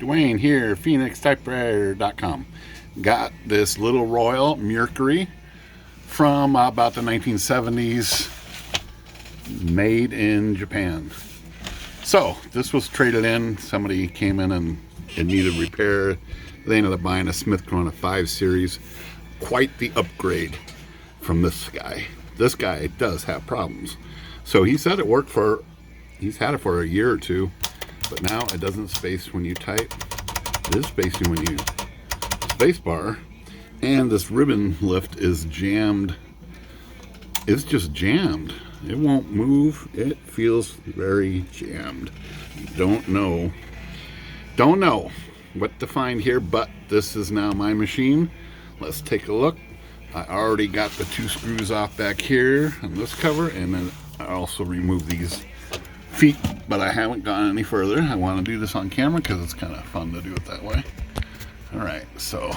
Dwayne here, PhoenixTypewriter.com. Got this little Royal Mercury from about the 1970s, made in Japan. So this was traded in. Somebody came in and it needed repair. They ended up buying a Smith Corona 5 Series. Quite the upgrade from this guy. This guy does have problems. So he said it worked for, he's had it for a year or two, but now it doesn't space when you type. It is spacing when you space bar. And this ribbon lift is jammed. It's just jammed. It won't move. It feels very jammed. Don't know what to find here, but this is now my machine. Let's take a look. I already got the 2 screws off back here on this cover, and then I also removed these feet, but I haven't gone any further. I want to do this on camera because it's kind of fun to do it that way. All right, so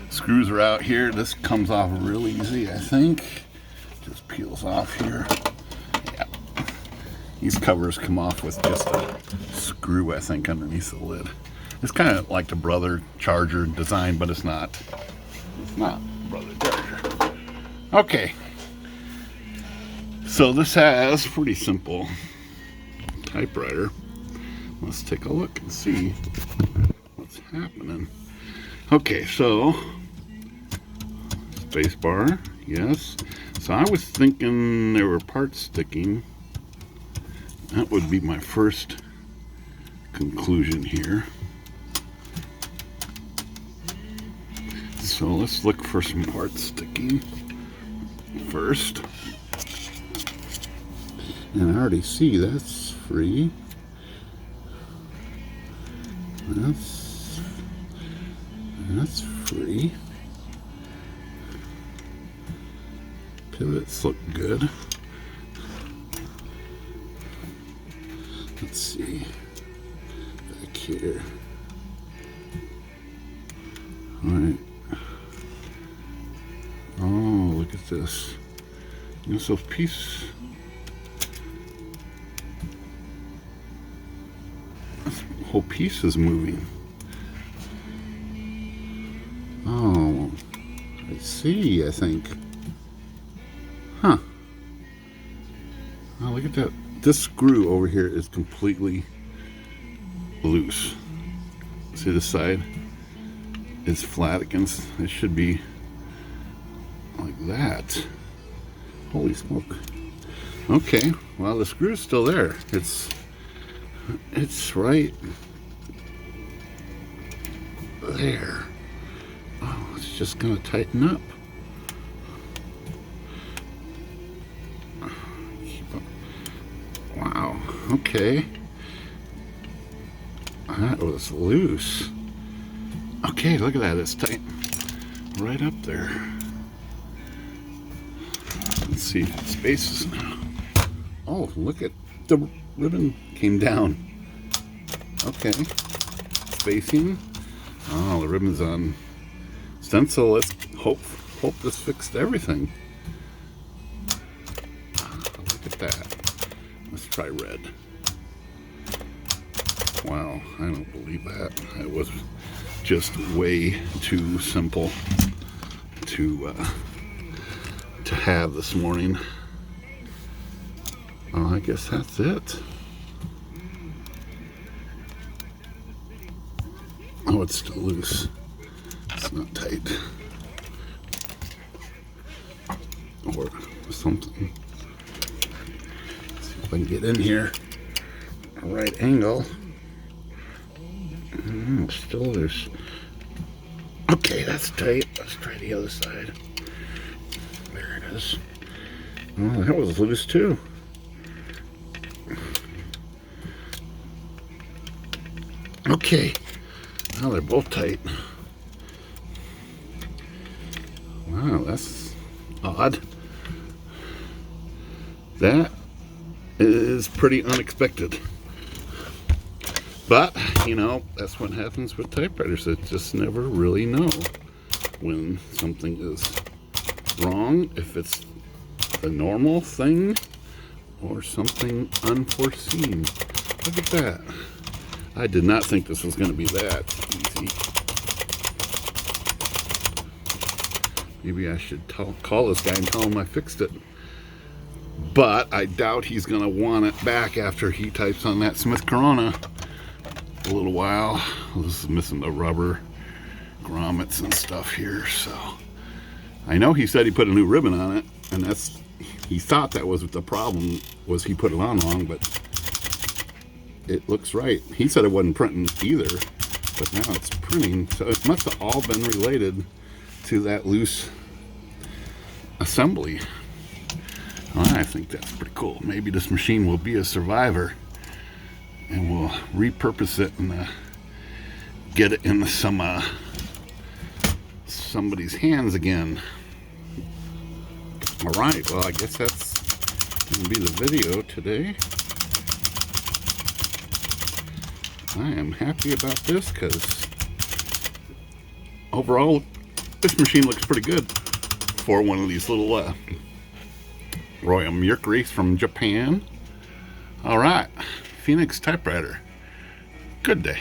screws are out here. This comes off real easy, I think. Just peels off here. Yeah. These covers come off with just a screw, I think, underneath the lid. It's kind of like the Brother charger design, but it's not. It's not Brother charger. Okay. So this has pretty simple typewriter. Let's take a look and see what's happening. Okay, so space bar, yes. So I was thinking there were parts sticking. That would be my first conclusion here. So let's look for some parts sticking first. And I already see that's free. That's free. Pivots look good. Let's see. Back here. Alright. Oh, look at this. This little piece. This whole piece is moving. Oh, I see, I think. Huh. Oh, look at that. This screw over here is completely loose. See this side? It's flat against, it should be like that. Holy smoke. Okay, well the screw's still there. It's right there. Oh, it's just gonna tighten up. Wow, okay. That was loose. Okay, look at that, it's tight. Right up there. Let's see if it spaces now. Oh, look at the ribbon came down. Okay. Spacing. Oh, the ribbon's on stencil. Let's hope this fixed everything. Look at that. Let's try red. Wow, I don't believe that. It was just way too simple to have this morning. Oh, I guess that's it. Oh, it's still loose. It's not tight. Or something. Let's see if I can get in here. A right angle. Still there's... Okay, that's tight. Let's try the other side. There it is. Oh, that was loose too. Okay. Now they're both tight. Wow, that's odd. That is pretty unexpected. But, you know, that's what happens with typewriters. It just never really know when something is wrong, if it's a normal thing or something unforeseen. Look at that. I did not think this was going to be that easy. Maybe I should call this guy and tell him I fixed it. But I doubt he's going to want it back after he types on that Smith Corona a little while. This is missing the rubber grommets and stuff here, so I know he said he put a new ribbon on it, and he thought that was the problem, was he put it on wrong, but it looks right. He said it wasn't printing either, but now it's printing, so it must have all been related to that loose assembly. Well, I think that's pretty cool. Maybe this machine will be a survivor, and we'll repurpose it and get it in somebody's hands again. All right, well, I guess that's going to be the video today. I am happy about this because overall this machine looks pretty good for one of these little Royal Mercury from Japan. All right, Phoenix Typewriter. Good day.